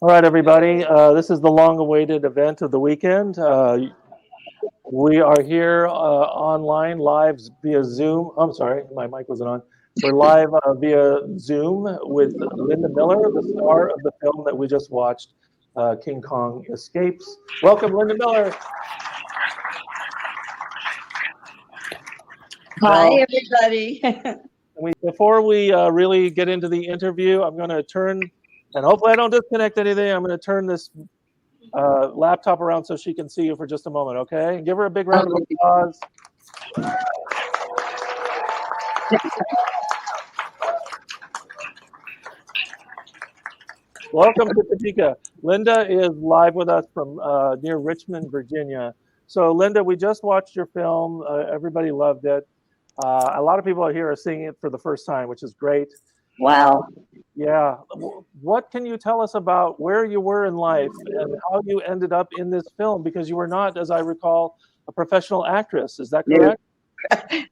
All right, everybody. This is the long-awaited event of the weekend. We are here online, live via Zoom. I'm sorry, my mic wasn't on. We're live via Zoom with Linda Miller, the star of the film that we just watched, King Kong Escapes. Welcome, Linda Miller. Hi, Now, everybody. before we really get into the interview, I'm going to turn, and hopefully I don't disconnect anything. I'm going to turn this laptop around so she can see you for just a moment, okay? Give her a big round of applause. Welcome to Topeka. Linda is live with us from near Richmond, Virginia. So, Linda, we just watched your film. Everybody loved it. A lot of people here are seeing it for the first time, which is great. Wow. Yeah. What can you tell us about where you were in life and how you ended up in this film? Because you were not, as I recall, a professional actress. Is that correct?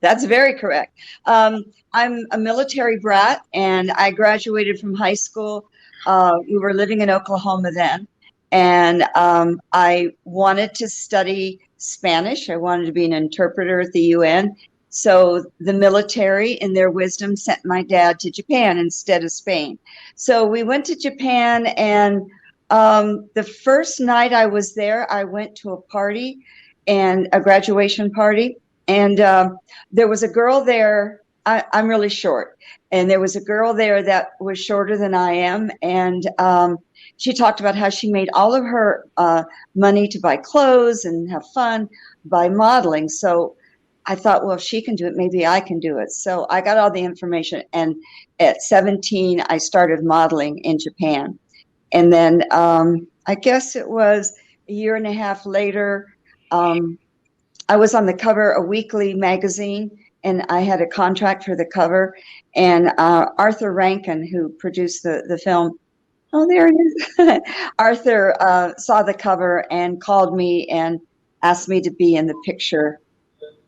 That's very correct. I'm a military brat, and I graduated from high school. We were living in Oklahoma then, and I wanted to study Spanish. I wanted to be an interpreter at the UN. So the military, in their wisdom, sent my dad to Japan instead of Spain. So we went to Japan, and the first night I was there, I went to a party, and a graduation party. And there was a girl there. I'm really short. And there was a girl there that was shorter than I am. And she talked about how she made all of her money to buy clothes and have fun by modeling. So I thought, well, if she can do it, maybe I can do it. So I got all the information. And at 17, I started modeling in Japan. And then I guess it was a year and a half later, I was on the cover of a weekly magazine, and I had a contract for the cover. And Arthur Rankin, who produced the film, oh, there it is. Arthur saw the cover and called me and asked me to be in the picture.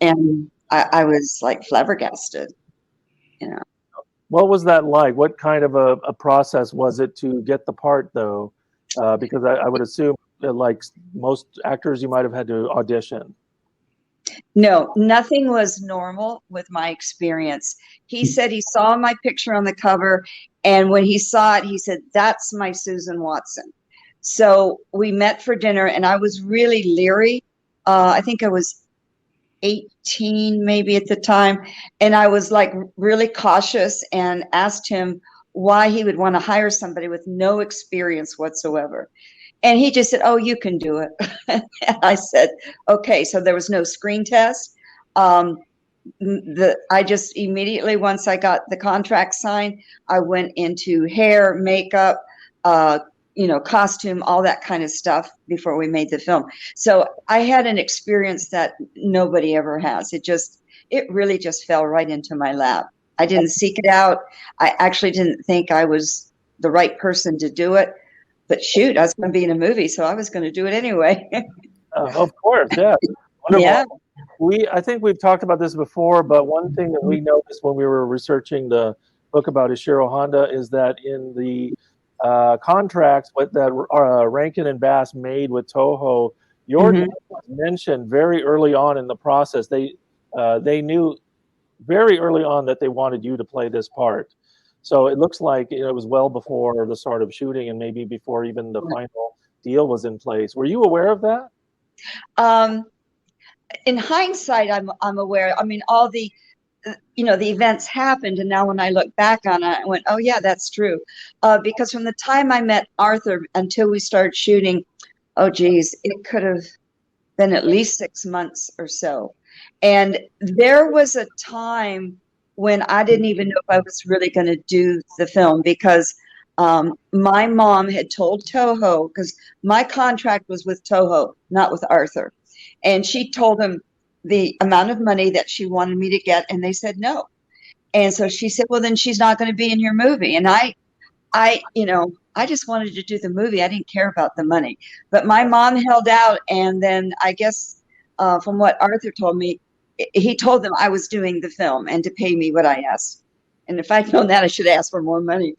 And I was like flabbergasted, you know. What was that like? What kind of a process was it to get the part, though? Because I would assume that, like most actors, you might have had to audition. No, nothing was normal with my experience. He said he saw my picture on the cover, and when he saw it, he said, "That's my Susan Watson." So we met for dinner, and I was really leery. I think I was 18 maybe at the time, and I was like really cautious and asked him why he would want to hire somebody with no experience whatsoever. And he just said, "Oh, you can do it." And I said, "Okay." So there was no screen test. I just immediately, once I got the contract signed, I went into hair, makeup, costume, all that kind of stuff before we made the film. So I had an experience that nobody ever has. It really just fell right into my lap. I didn't seek it out. I actually didn't think I was the right person to do it. But shoot, I was going to be in a movie, so I was going to do it anyway. Of course, yeah. Wonderful. Yeah. I think we've talked about this before, but one thing that we noticed when we were researching the book about Ishiro Honda is that in the contracts that Rankin and Bass made with Toho, your name was mentioned very early on in the process. They knew very early on that they wanted you to play this part. So it looks like it was well before the start of shooting and maybe before even the final deal was in place. Were you aware of that? In hindsight, I'm aware. I mean, all the events happened, and now when I look back on it, I went, "Oh yeah, that's true." Because from the time I met Arthur until we started shooting, oh geez, it could have been at least 6 months or so. And there was a time when I didn't even know if I was really going to do the film, because my mom had told Toho, because my contract was with Toho, not with Arthur. And she told them the amount of money that she wanted me to get, and they said no. And so she said, "Well, then she's not going to be in your movie." And I just wanted to do the movie. I didn't care about the money. But my mom held out, and then I guess from what Arthur told me, he told them I was doing the film and to pay me what I asked. And if I'd known that, I should ask for more money.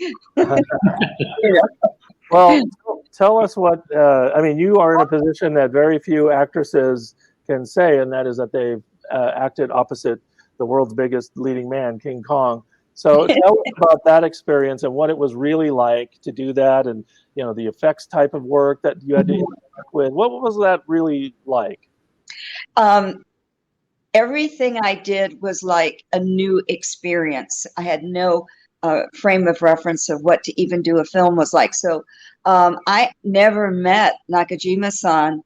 Well, tell us what, I mean, you are in a position that very few actresses can say, and that is that they've acted opposite the world's biggest leading man, King Kong. So tell us about that experience and what it was really like to do that, and the effects type of work that you had to interact with. What was that really like? Um, Everything I did was like a new experience. I had no frame of reference of what to even do a film was like. So I never met Nakajima-san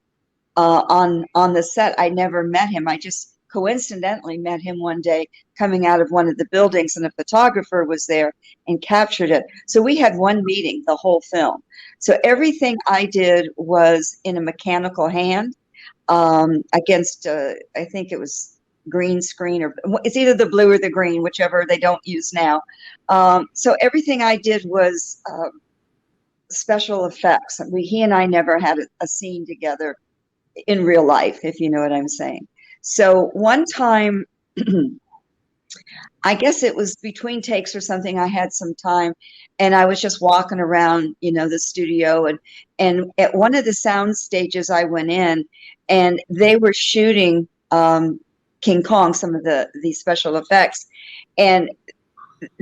on the set. I never met him. I just coincidentally met him one day coming out of one of the buildings, and a photographer was there and captured it. So we had one meeting the whole film. So everything I did was in a mechanical hand against, I think it was green screen, or it's either the blue or the green, whichever they don't use now. So everything I did was special effects. He and I never had a scene together in real life, if you know what I'm saying. So one time, I guess it was between takes or something, I had some time and I was just walking around, the studio, and at one of the sound stages I went in and they were shooting King Kong, some of the special effects, and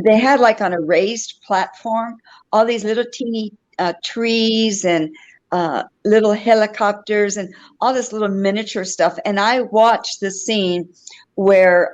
they had like on a raised platform all these little teeny trees and little helicopters and all this little miniature stuff. And I watched the scene where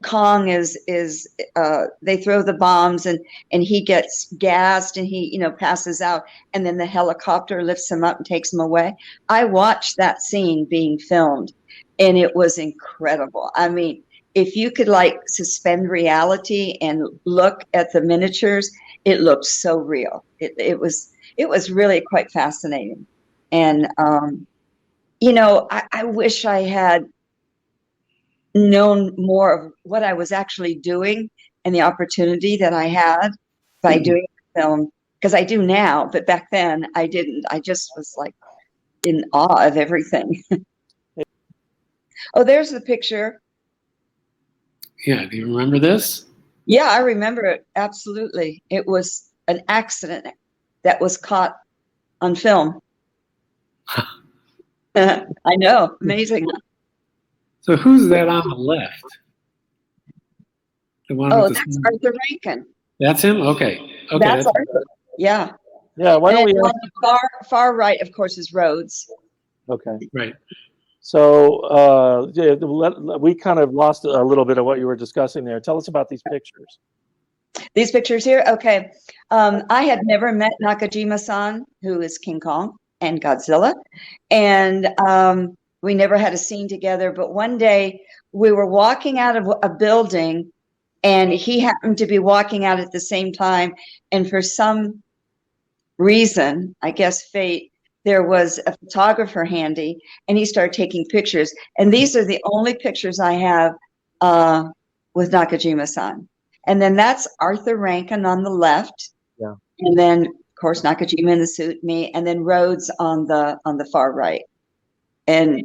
Kong is they throw the bombs and he gets gassed and he passes out, and then the helicopter lifts him up and takes him away. I watched that scene being filmed and it was incredible. I mean, if you could like suspend reality and look at the miniatures, it looked so real. It was really quite fascinating. And I wish I had known more of what I was actually doing and the opportunity that I had by doing the film, because I do now, but back then I didn't. I just was like in awe of everything. Oh, there's the picture. Yeah, do you remember this? Yeah, I remember it. Absolutely. It was an accident that was caught on film. I know. Amazing. So who's that on the left? The one with that's Arthur Rankin. That's him? Okay. That's Arthur. Yeah. Yeah, why don't we... On the far right, of course, is Rhodes. Okay. Right. So we kind of lost a little bit of what you were discussing there. Tell us about these pictures. These pictures here? Okay. I had never met Nakajima-san, who is King Kong and Godzilla. And we never had a scene together. But one day we were walking out of a building and he happened to be walking out at the same time. And for some reason, I guess fate, there was a photographer handy and he started taking pictures. And these are the only pictures I have with Nakajima-san. And then that's Arthur Rankin on the left. Yeah. And then, of course, Nakajima in the suit, me, and then Rhodes on the far right. And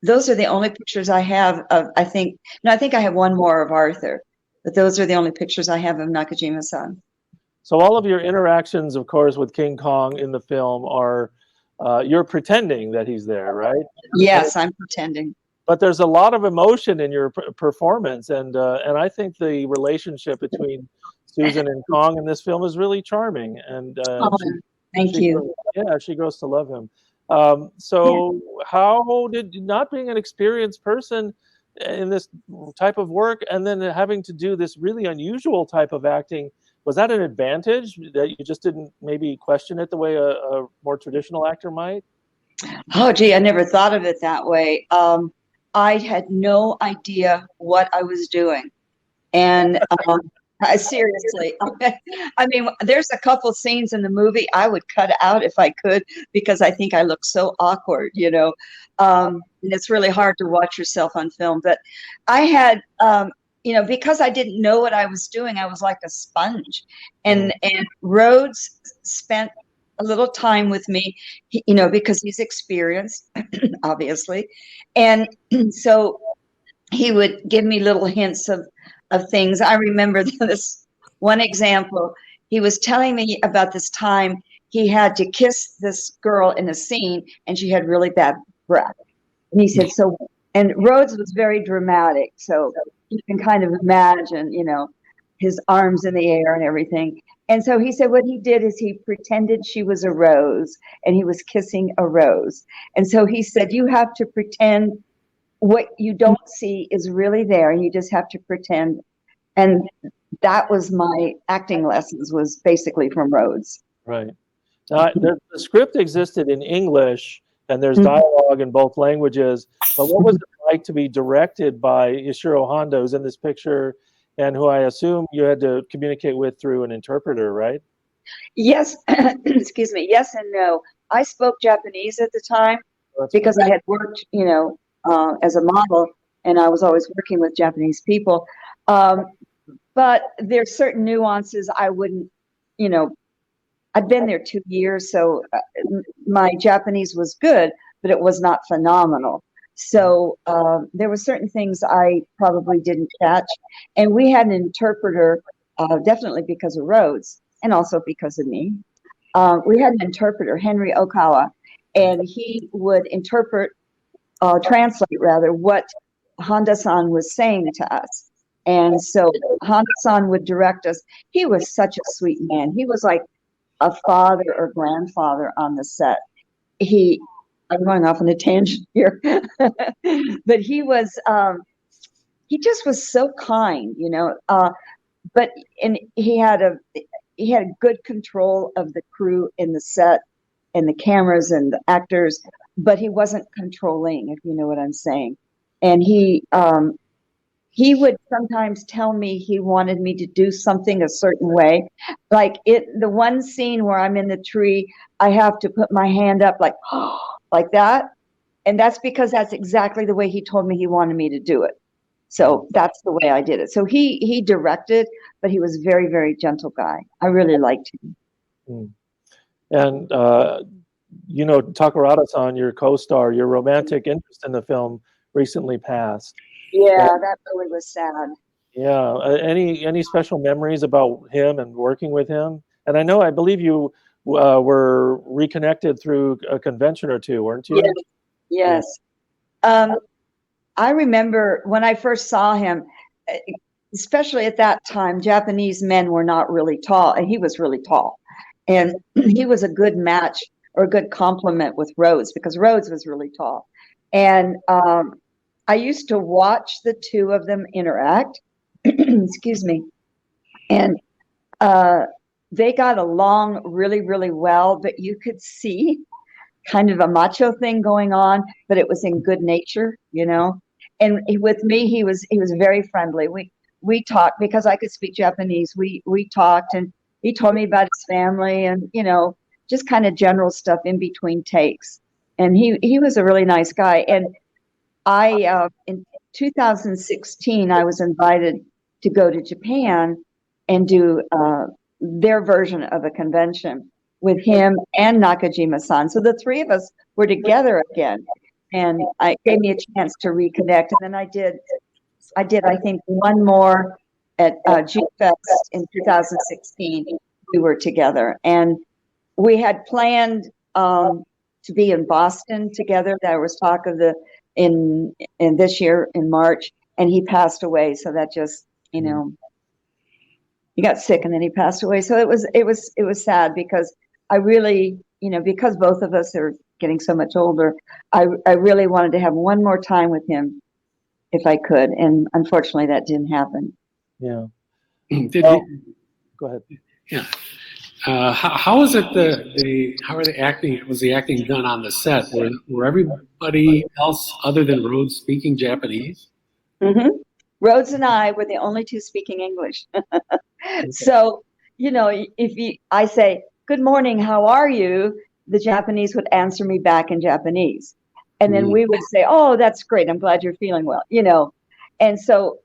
those are the only pictures I have of, I think I have one more of Arthur, but those are the only pictures I have of Nakajima-san. So all of your interactions, of course, with King Kong in the film are, you're pretending that he's there, right? Yes, I'm pretending. But there's a lot of emotion in your performance, and I think the relationship between Susan and Kong in this film is really charming. And thank you. She grows to love him. How did, not being an experienced person in this type of work and then having to do this really unusual type of acting, was that an advantage that you just didn't maybe question it the way a more traditional actor might? Oh, gee, I never thought of it that way. I had no idea what I was doing. And seriously, I mean, there's a couple scenes in the movie I would cut out if I could, because I think I look so awkward, and it's really hard to watch yourself on film. But I had, because I didn't know what I was doing, I was like a sponge. And Rhodes spent a little time with me, because he's experienced, obviously. And so he would give me little hints of things. I remember this one example. He was telling me about this time he had to kiss this girl in a scene, and she had really bad breath. And he said, so, and Rhodes was very dramatic, so you can kind of imagine, his arms in the air and everything. And so he said what he did is he pretended she was a rose, and he was kissing a rose. And so he said, you have to pretend what you don't see is really there, and you just have to pretend. And that was my acting lessons, was basically from Rhodes. Right. The script existed in English, and there's dialogue in both languages. But what was it like to be directed by Ishiro Honda, who's in this picture, and who I assume you had to communicate with through an interpreter, right? Yes. Excuse me. Yes and no. I spoke Japanese at the time because I had worked, as a model, and I was always working with Japanese people. But there's certain nuances I wouldn't, I'd been there 2 years, so my Japanese was good, but it was not phenomenal. So there were certain things I probably didn't catch. And we had an interpreter, definitely because of Rhodes and also because of me. We had an interpreter, Henry Okawa, and he would translate rather, what Honda-san was saying to us. And so Honda-san would direct us. He was such a sweet man. He was like a father or grandfather on the set. I'm going off on a tangent here, but he just was so kind, but he had a good control of the crew in the set and the cameras and the actors, but he wasn't controlling, if you know what I'm saying. And he would sometimes tell me he wanted me to do something a certain way. Like the one scene where I'm in the tree, I have to put my hand up like that. And that's because that's exactly the way he told me he wanted me to do it. So that's the way I did it. So he directed, but he was a very, very gentle guy. I really liked him. And, Takarada-san, your co-star, your romantic interest in the film recently passed. Yeah, that really was sad. Yeah. Any special memories about him and working with him? And I believe you were reconnected through a convention or two, weren't you? Yes. I remember when I first saw him, especially at that time, Japanese men were not really tall, and he was really tall. And he was a good match or a good complement with Rhodes, because Rhodes was really tall. And I used to watch the two of them interact. Excuse me. And they got along really, really well, but you could see kind of a macho thing going on, but it was in good nature, And with me, he was very friendly. We talked because I could speak Japanese. We talked, and he told me about his family and, just kind of general stuff in between takes. And he was a really nice guy. And in 2016, I was invited to go to Japan and do their version of a convention with him and Nakajima-san. So the three of us were together again, and it gave me a chance to reconnect. And then I did, I think, one more at G-Fest in 2016. We were together, and we had planned to be in Boston together. There was talk of in this year in March, and he passed away. So that just, he got sick and then he passed away. So it was sad, because I really, because both of us are getting so much older, I really wanted to have one more time with him if I could. And unfortunately that didn't happen. Yeah. Go ahead. Yeah. How was it how are the acting? Was the acting done on the set? Were everybody else other than Rhodes speaking Japanese? Mm-hmm. Rhodes and I were the only two speaking English. So, I say, "Good morning, how are you?" The Japanese would answer me back in Japanese. And then we would say, "Oh, that's great. I'm glad you're feeling well," And so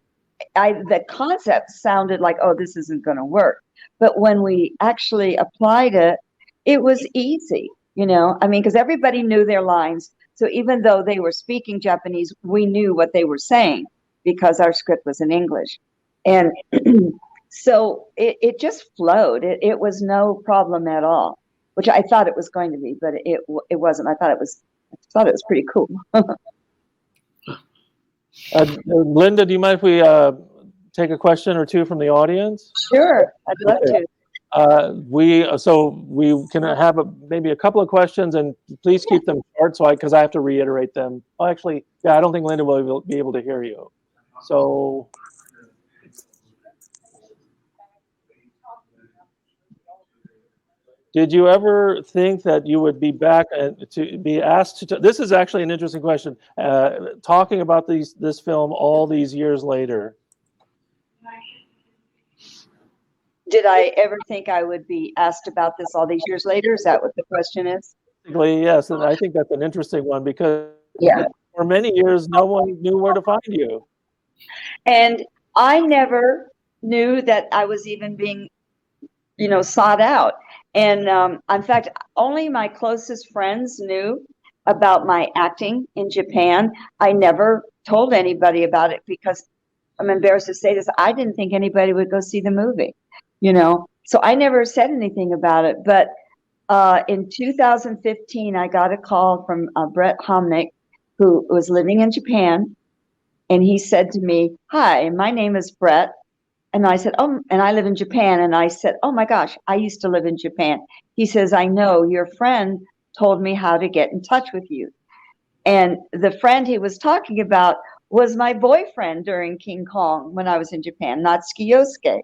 the concept sounded like, "Oh, this isn't going to work." But when we actually applied it, it was easy, because everybody knew their lines. So even though they were speaking Japanese, we knew what they were saying because our script was in English. And so it just flowed. It was no problem at all. which I thought it was going to be, but it wasn't. I thought it was pretty cool. Linda, do you mind if we take a question or two from the audience? Sure, I'd love to. We can have maybe a couple of questions, and please keep them short, because I have to reiterate them. Well, actually, yeah, I don't think Linda will be able to hear you. So, did you ever think that you would be back and to be asked to? This is actually an interesting question. Talking about this film all these years later. Did I ever think I would be asked about this all these years later? Is that what the question is? Yes, and I think that's an interesting one because Yeah. for many years, no one knew where to find you. And I never knew that I was even being, sought out. And in fact, only my closest friends knew about my acting in Japan. I never told anybody about it because I'm embarrassed to say this. I didn't think anybody would go see the movie, So I never said anything about it. But in 2015, I got a call from Brett Homnick, who was living in Japan. And he said to me, "Hi, my name is Brett." And I said, "Oh, and I live in Japan." And I said, "Oh my gosh, I used to live in Japan." He says, "I know, your friend told me how to get in touch with you." And the friend he was talking about was my boyfriend during King Kong when I was in Japan, Natsuki Yosuke.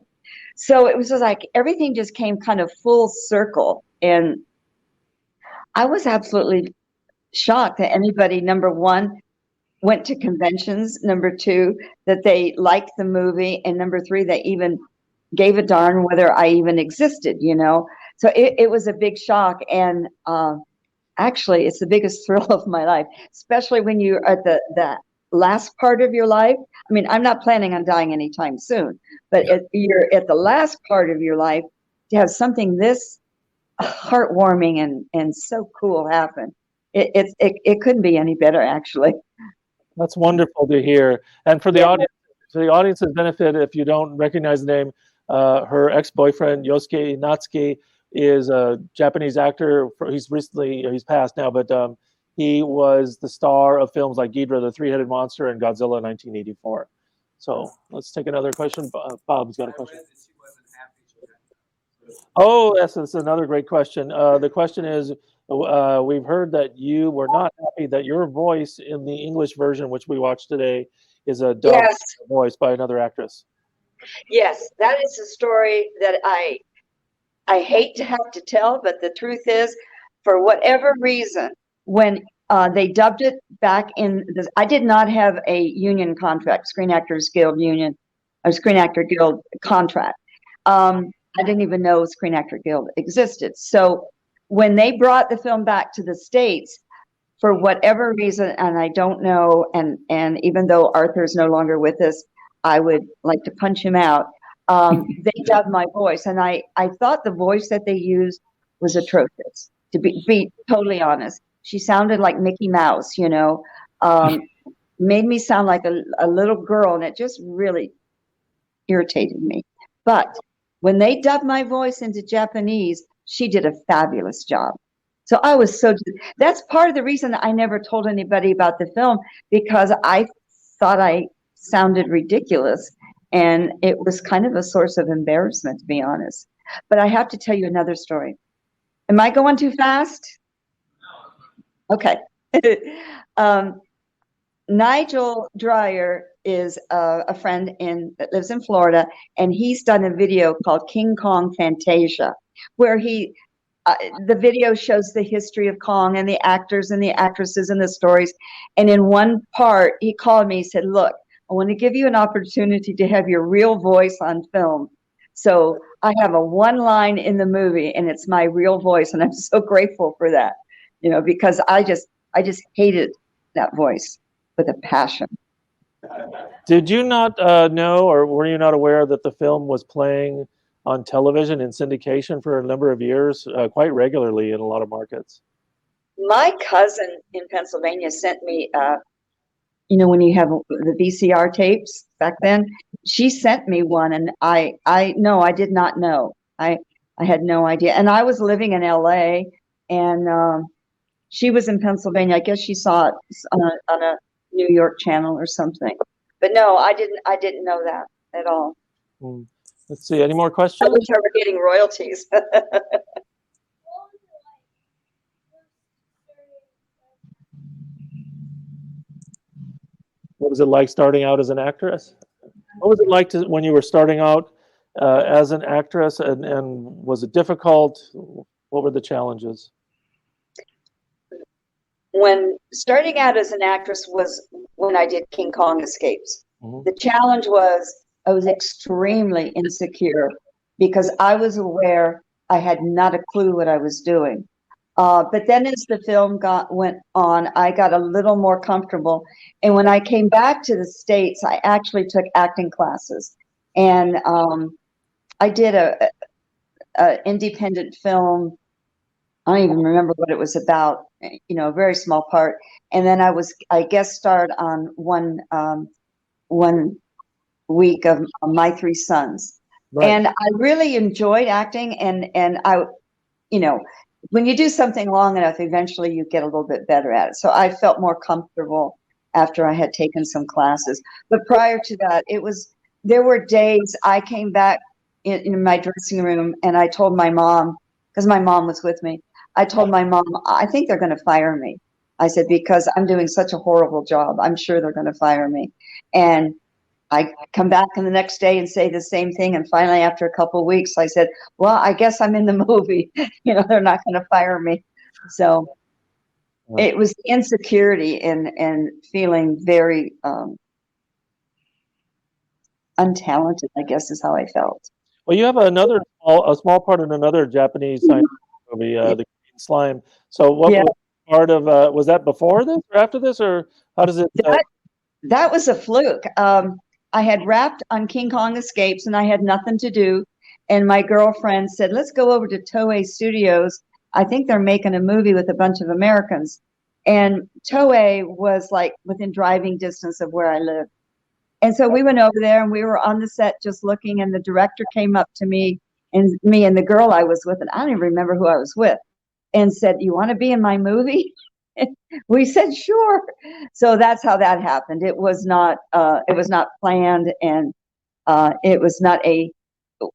So it was just like everything just came kind of full circle. And I was absolutely shocked that anybody, number one, went to conventions, number two, that they liked the movie, and number three, they even gave a darn whether I even existed, So it was a big shock. And actually, it's the biggest thrill of my life, especially when you're at the last part of your life. I mean, I'm not planning on dying anytime soon, but you're at the last part of your life, to have something this heartwarming and so cool happen. It couldn't be any better, actually. That's wonderful to hear. And for the audience's benefit, if you don't recognize the name, her ex-boyfriend Yosuke Natsuki is a Japanese actor. He's passed now, but he was the star of films like Ghidorah, the Three-Headed Monster, and Godzilla 1984. So let's take another question. Bob's got a question. Oh, yes, that's another great question. The question is, we've heard that you were not happy that your voice in the English version, which we watched today, is a dubbed voice by another actress. Yes, that is a story that I hate to have to tell, but the truth is, for whatever reason, when they dubbed it back in, I did not have a union contract, Screen Actors Guild union, or Screen Actor Guild contract. I didn't even know Screen Actor Guild existed. So when they brought the film back to the States, for whatever reason, and I don't know, and even though Arthur's no longer with us, I would like to punch him out. They dubbed my voice, and I thought the voice that they used was atrocious, to be totally honest. She sounded like Mickey Mouse, made me sound like a little girl, and it just really irritated me. But when they dubbed my voice into Japanese, she did a fabulous job. So I was that's part of the reason I never told anybody about the film, because I thought I sounded ridiculous, and it was kind of a source of embarrassment, to be honest. But I have to tell you another story. Am I going too fast? Okay. Nigel Dreyer is a friend that lives in Florida, and he's done a video called King Kong Fantasia, where the video shows the history of Kong and the actors and the actresses and the stories. And in one part, he called me, he said, "Look, I want to give you an opportunity to have your real voice on film." So I have a one line in the movie, and it's my real voice, and I'm so grateful for that, because I just hated that voice with a passion. Did you not know, or were you not aware that the film was playing on television in syndication for a number of years, quite regularly in a lot of markets? My cousin in Pennsylvania sent me, when you have the VCR tapes back then, she sent me one, and I did not know. I had no idea. And I was living in LA, and she was in Pennsylvania. I guess she saw it on a New York channel or something. But no, I didn't know that at all. Let's see. Any more I questions? wish I were getting royalties. What was it like starting out as an actress? What was it like when you were starting out as an actress, and was it difficult? What were the challenges? When starting out as an actress was when I did King Kong Escapes. The challenge was I was extremely insecure because I was aware I had not a clue what I was doing. But then as the film went on, I got a little more comfortable. And when I came back to the States, I actually took acting classes. And I did a independent film. I don't even remember what it was about, a very small part. And then I guest starred on one week of My Three Sons. Right. And I really enjoyed acting, and I, when you do something long enough, eventually you get a little bit better at it. So I felt more comfortable after I had taken some classes. But prior to that, there were days I came back in my dressing room and I told my mom, because my mom was with me, I told my mom, I think they're going to fire me. I said, because I'm doing such a horrible job. I'm sure they're going to fire me. And I come back the next day and say the same thing. And finally, after a couple of weeks, I said, well, I guess I'm in the movie. They're not going to fire me. So it was insecurity and feeling very untalented, I guess is how I felt. Well, you have a small part in another Japanese science movie, The Green Slime. So what was part of, was that before this or after this, or how does it? That was a fluke. I had wrapped on King Kong Escapes and I had nothing to do. And my girlfriend said, let's go over to Toho Studios. I think they're making a movie with a bunch of Americans. And Toho was like within driving distance of where I lived. And so we went over there and we were on the set just looking, and the director came up to me and the girl I was with, and I don't even remember who I was with, and said, you want to be in my movie? We said, sure. So that's how that happened. It was not planned, and it was not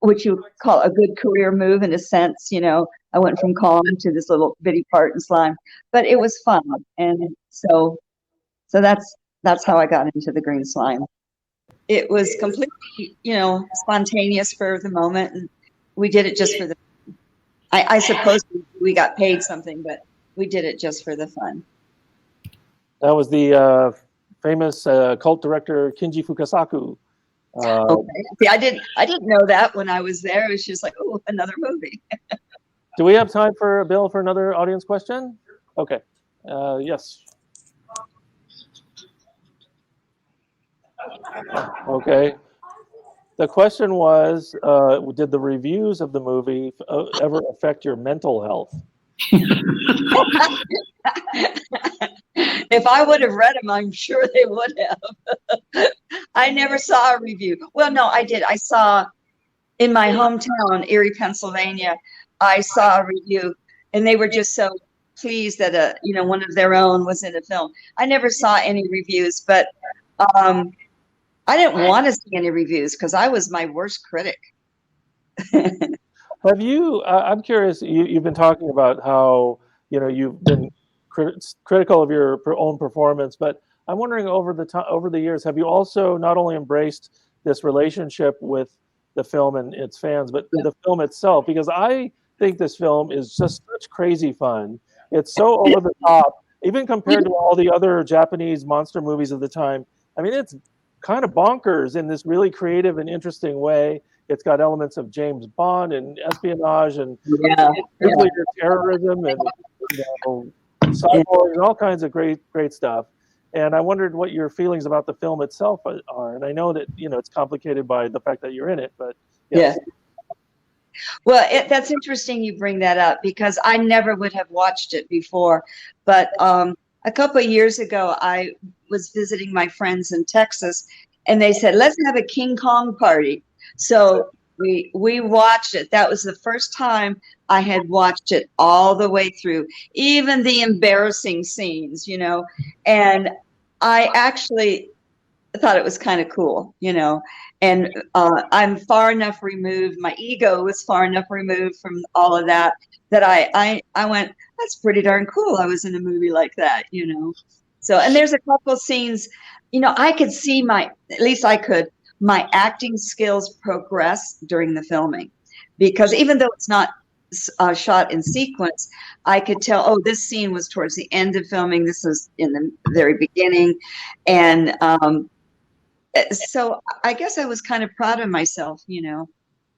what you call a good career move in a sense. I went from Kong to this little bitty part in Slime, but it was fun. And so that's how I got into the Green Slime. It was completely, spontaneous for the moment. And we did it just for I suppose we got paid something, but we did it just for the fun. That was the famous cult director Kinji Fukasaku. Okay. See, I didn't know that when I was there. It was just like, oh, another movie. Do we have time for Bill for another audience question? Okay. Yes. Okay. The question was, did the reviews of the movie ever affect your mental health? If I would have read them, I'm sure they would have. I never saw a review. Well, no, I did. I saw in my hometown, Erie, Pennsylvania, I saw a review, and they were just so pleased that one of their own was in a film. I never saw any reviews, but I didn't want to see any reviews because I was my worst critic. Have you? I'm curious. You've been talking about how you've been critical of your own performance, but I'm wondering over the years, have you also not only embraced this relationship with the film and its fans, but the film itself? Because I think this film is just such crazy fun. It's so over the top, even compared to all the other Japanese monster movies of the time. I mean, it's kind of bonkers in this really creative and interesting way. It's got elements of James Bond and espionage and nuclear terrorism and cyborgs and all kinds of great stuff. And I wondered what your feelings about the film itself are. And I know that it's complicated by the fact that you're in it, but yeah. Well, that's interesting you bring that up because I never would have watched it before. But a couple of years ago, I was visiting my friends in Texas, and they said, let's have a King Kong party. So We watched it. That was the first time I had watched it all the way through, even the embarrassing scenes, and I actually thought it was kind of cool, and I'm far enough removed. My ego was far enough removed from all of that I went, that's pretty darn cool. I was in a movie like that, So, and there's a couple scenes, I could see at least I could, my acting skills progress during the filming, because even though it's not shot in sequence, I could tell, oh, this scene was towards the end of filming. This was in the very beginning. And so I guess I was kind of proud of myself,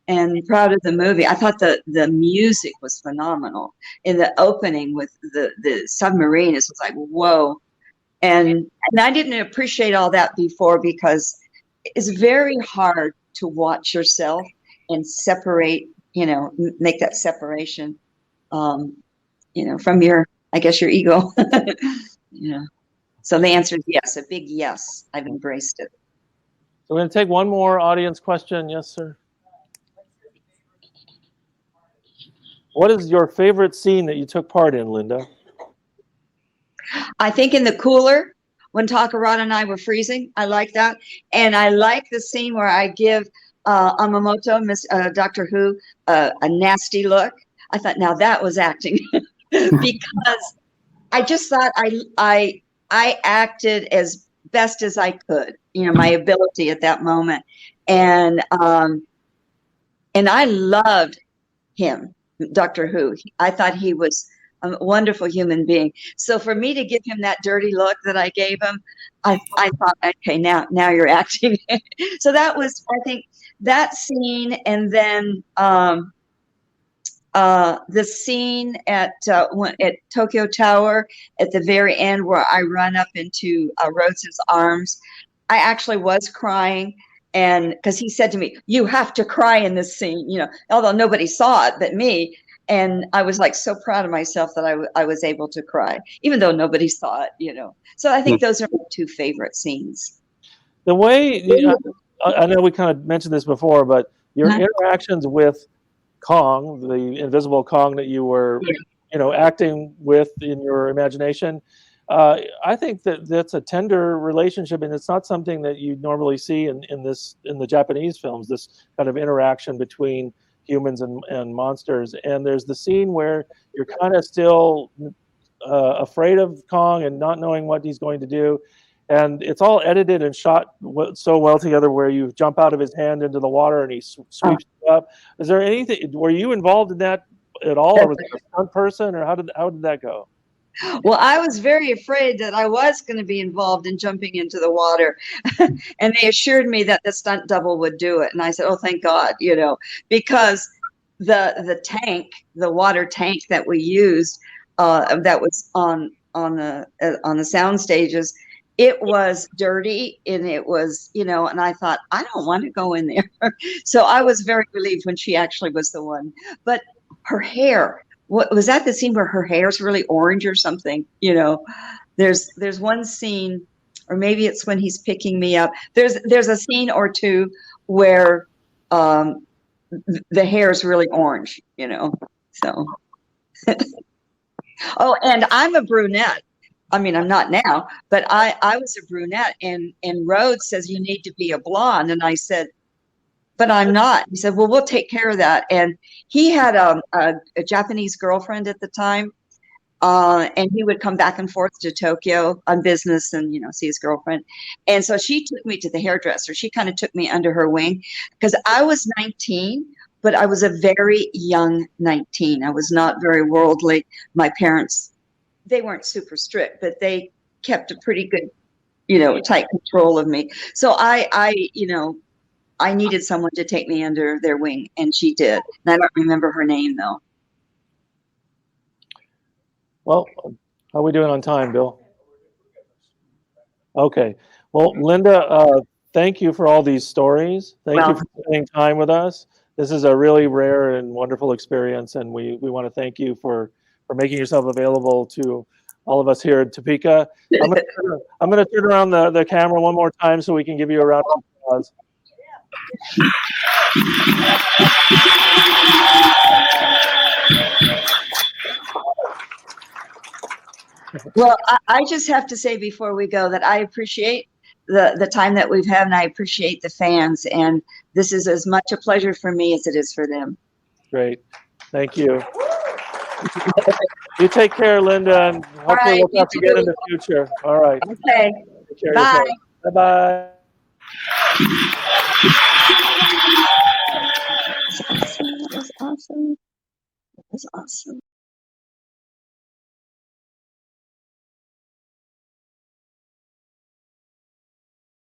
and proud of the movie. I thought the music was phenomenal in the opening with the submarine. It was like, whoa. And I didn't appreciate all that before, because it's very hard to watch yourself and separate, make that separation, from your ego. So the answer is yes, a big yes. I've embraced it. So we're going to take one more audience question. Yes, sir. What is your favorite scene that you took part in, Linda? I think in the cooler when Takarada and I were freezing. I like that. And I like the scene where I give Amamoto, Doctor Who, a nasty look. I thought, now that was acting. Because I just thought I acted as best as I could, my ability at that moment. And I loved him, Doctor Who. I thought he was a wonderful human being. So for me to give him that dirty look that I gave him, I thought, okay, now you're acting. So that was, I think, that scene, and then the scene at Tokyo Tower at the very end where I run up into Rhodes' arms. I actually was crying, and because he said to me, "You have to cry in this scene," although nobody saw it but me. And I was like so proud of myself that I was able to cry, even though nobody saw it, So I think those are my two favorite scenes. The way, I know we kind of mentioned this before, but your interactions with Kong, the invisible Kong that you were, acting with in your imagination, I think that's a tender relationship, and it's not something that you normally see in the Japanese films. This kind of interaction between humans and monsters. And there's the scene where you're kind of still afraid of Kong and not knowing what he's going to do. And it's all edited and shot so well together, where you jump out of his hand into the water and he sweeps you up. Is there anything? Were you involved in that at all, or was it a stunt person, or how did that go? Well, I was very afraid that I was going to be involved in jumping into the water, and they assured me that the stunt double would do it. And I said, "Oh, thank God," because the tank, the water tank that we used, that was on the sound stages, it was dirty, and it was, and I thought, I don't want to go in there. So I was very relieved when she actually was the one. But her hair, what was that, the scene where her hair is really orange or something? There's one scene, or maybe it's when he's picking me up. There's a scene or two where the hair is really orange, so. Oh, and I'm a brunette. I mean, I'm not now, but I was a brunette, and Rhodes says, you need to be a blonde. And I said, but I'm not. He said, well, we'll take care of that. And he had a Japanese girlfriend at the time, and he would come back and forth to Tokyo on business and, see his girlfriend. And so she took me to the hairdresser. She kind of took me under her wing, because I was 19, but I was a very young 19. I was not very worldly. My parents, they weren't super strict, but they kept a pretty good, tight control of me. So I needed someone to take me under their wing, and she did. And I don't remember her name, though. Well, how are we doing on time, Bill? Okay. Well, Linda, thank you for all these stories. Thank you for spending time with us. This is a really rare and wonderful experience, and we want to thank you for making yourself available to all of us here at Topeka. I'm going to turn around the camera one more time so we can give you a round of applause. Well, I just have to say before we go that I appreciate the time that we've had, and I appreciate the fans. And this is as much a pleasure for me as it is for them. Great. Thank you. You take care, Linda, and hopefully right, we'll you talk again in too. the future. All right. Okay. Take care of Bye. yourself. Bye-bye. That was awesome. That was awesome. That was awesome.